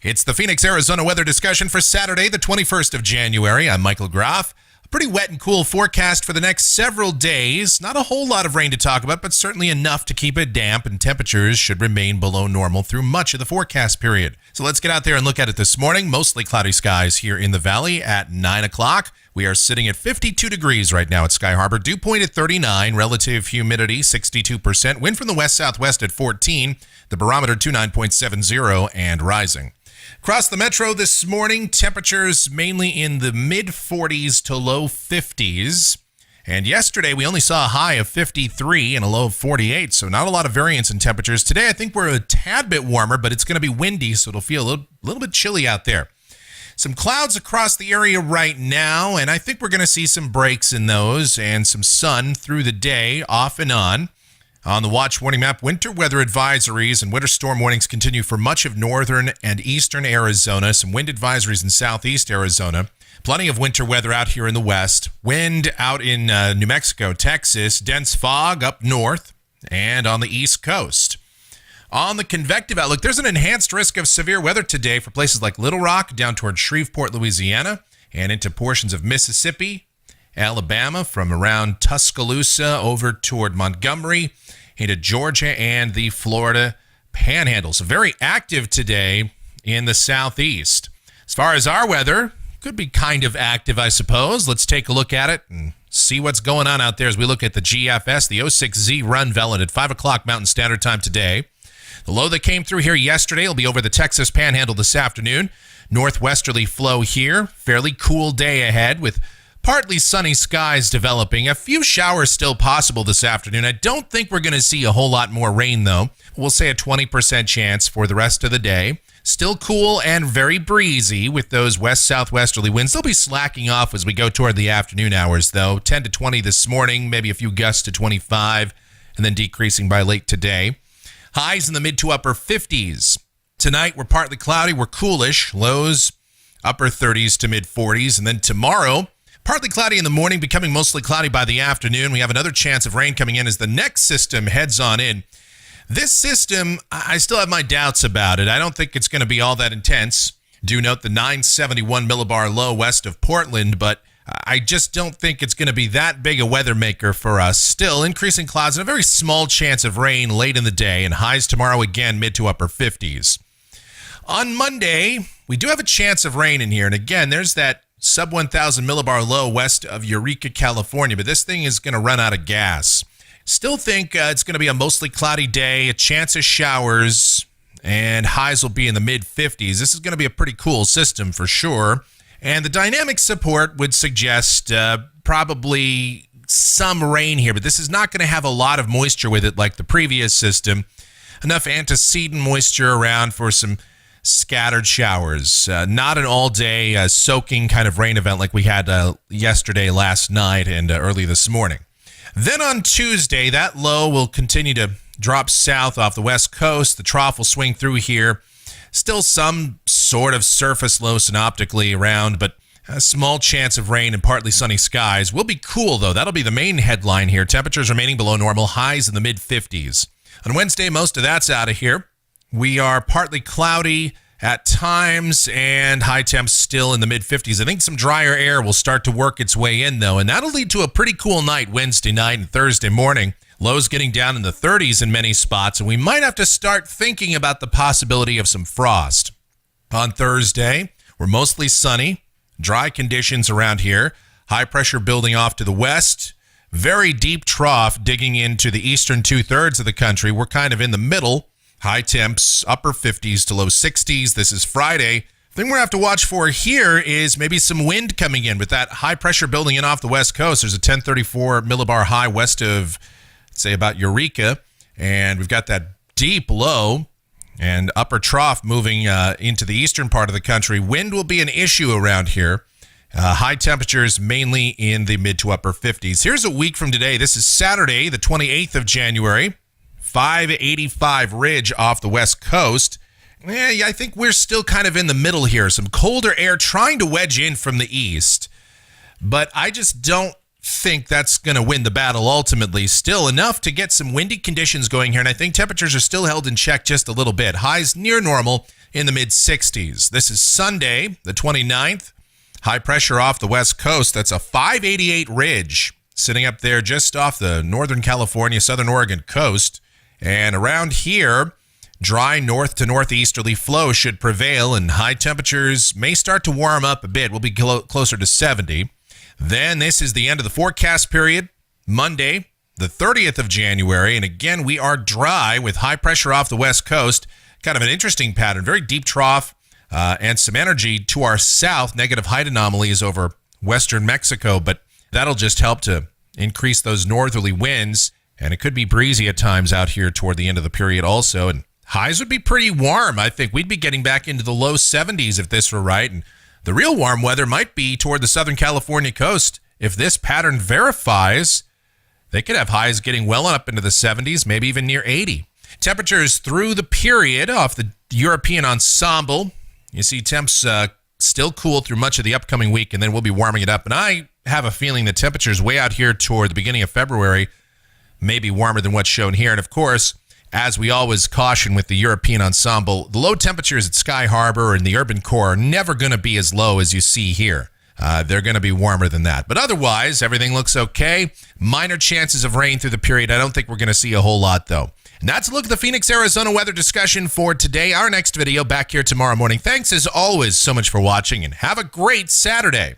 It's the Phoenix, Arizona weather discussion for Saturday, the 21st of January. I'm Michael Groff. A pretty wet and cool forecast for the next several days. Not a whole lot of rain to talk about, but certainly enough to keep it damp, and temperatures should remain below normal through much of the forecast period. So let's get out there and look at it this morning. Mostly cloudy skies here in the valley at 9 o'clock. We are sitting at 52 degrees right now at Sky Harbor. Dew point at 39, relative humidity 62%, wind from the west-southwest at 14, the barometer 29.70 and rising. Across the metro this morning, temperatures mainly in the mid-40s to low 50s. And yesterday, we only saw a high of 53 and a low of 48, so not a lot of variance in temperatures. Today, I think we're a tad bit warmer, but it's going to be windy, so it'll feel a little bit chilly out there. Some clouds across the area right now, and I think we're going to see some breaks in those and some sun through the day, off and on. On the watch warning map, winter weather advisories and winter storm warnings continue for much of northern and eastern Arizona. Some wind advisories in southeast Arizona. Plenty of winter weather out here in the west. Wind out in New Mexico, Texas. Dense fog up north and on the east coast. On the convective outlook, there's an enhanced risk of severe weather today for places like Little Rock down toward Shreveport, Louisiana, and into portions of Mississippi, Alabama, from around Tuscaloosa over toward Montgomery, into Georgia and the Florida Panhandle. So very active today in the southeast. As far as our weather, could be kind of active, I suppose. Let's take a look at it and see what's going on out there as we look at the GFS, the 06Z run Velin at 5 o'clock Mountain Standard Time today. The low that came through here yesterday will be over the Texas Panhandle this afternoon. Northwesterly flow here. Fairly cool day ahead with partly sunny skies developing. A few showers still possible this afternoon. I don't think we're going to see a whole lot more rain, though. We'll say a 20% chance for the rest of the day. Still cool and very breezy with those west-southwesterly winds. They'll be slacking off as we go toward the afternoon hours, though. 10 to 20 this morning, maybe a few gusts to 25, and then decreasing by late today. Highs in the mid to upper 50s. Tonight, we're partly cloudy. We're coolish. Lows, upper 30s to mid 40s. And then tomorrow, partly cloudy in the morning, becoming mostly cloudy by the afternoon. We have another chance of rain coming in as the next system heads on in. This system, I still have my doubts about it. I don't think it's going to be all that intense. Do note the 971 millibar low west of Portland, but I just don't think it's going to be that big a weather maker for us. Still, increasing clouds and a very small chance of rain late in the day, and highs tomorrow again mid to upper 50s. On Monday, we do have a chance of rain in here, and again, there's that sub 1,000 millibar low west of Eureka, California, but this thing is going to run out of gas. Still think it's going to be a mostly cloudy day, a chance of showers, and highs will be in the mid-50s. This is going to be a pretty cool system for sure. And the dynamic support would suggest probably some rain here, but this is not going to have a lot of moisture with it like the previous system. Enough antecedent moisture around for some scattered showers. Not an all-day soaking kind of rain event like we had yesterday, last night, and early this morning. Then on Tuesday, that low will continue to drop south off the west coast. The trough will swing through here. Still some sort of surface low synoptically around, but a small chance of rain and partly sunny skies. Will be cool, though. That'll be the main headline here. Temperatures remaining below normal, highs in the mid-50s. On Wednesday, most of that's out of here. We are partly cloudy at times and high temps still in the mid-50s. I think some drier air will start to work its way in, though, and that'll lead to a pretty cool night Wednesday night and Thursday morning. Lows getting down in the 30s in many spots, and we might have to start thinking about the possibility of some frost. On Thursday, we're mostly sunny, dry conditions around here, high pressure building off to the west, very deep trough digging into the eastern two-thirds of the country. We're kind of in the middle, high temps, upper 50s to low 60s. This is Friday. The thing we're going to have to watch for here is maybe some wind coming in with that high pressure building in off the west coast. There's a 1034 millibar high west of, say, about Eureka, and we've got that deep low and upper trough moving into the eastern part of the country. Wind will be an issue around here. High temperatures mainly in the mid to upper 50s. Here's a week from today. This is Saturday, the 28th of January. 585 ridge off the west coast. I think we're still kind of in the middle here. Some colder air trying to wedge in from the east, but I just don't think that's going to win the battle ultimately. Still enough to get some windy conditions going here, and I think temperatures are still held in check just a little bit. Highs near normal, in the mid-60s. This is Sunday, the 29th. High pressure off the west coast. That's a 588 ridge sitting up there just off the Northern California, Southern Oregon coast. And around here, dry north to northeasterly flow should prevail, and high temperatures may start to warm up a bit. We'll be closer to 70. Then this is the end of the forecast period, Monday, the 30th of January. And again, we are dry with high pressure off the west coast. Kind of an interesting pattern, very deep trough and some energy to our south. Negative height anomalies over western Mexico, but that'll just help to increase those northerly winds. And it could be breezy at times out here toward the end of the period also. And highs would be pretty warm. I think we'd be getting back into the low 70s if this were right. And the real warm weather might be toward the Southern California coast. If this pattern verifies, they could have highs getting well up into the 70s, maybe even near 80. Temperatures through the period off the European ensemble. You see temps still cool through much of the upcoming week, and then we'll be warming it up. And I have a feeling the temperatures way out here toward the beginning of February may be warmer than what's shown here. And of course, as we always caution with the European ensemble, the low temperatures at Sky Harbor and the urban core are never going to be as low as you see here. They're going to be warmer than that. But otherwise, everything looks okay. Minor chances of rain through the period. I don't think we're going to see a whole lot, though. And that's a look at the Phoenix, Arizona weather discussion for today. Our next video back here tomorrow morning. Thanks, as always, so much for watching, and have a great Saturday.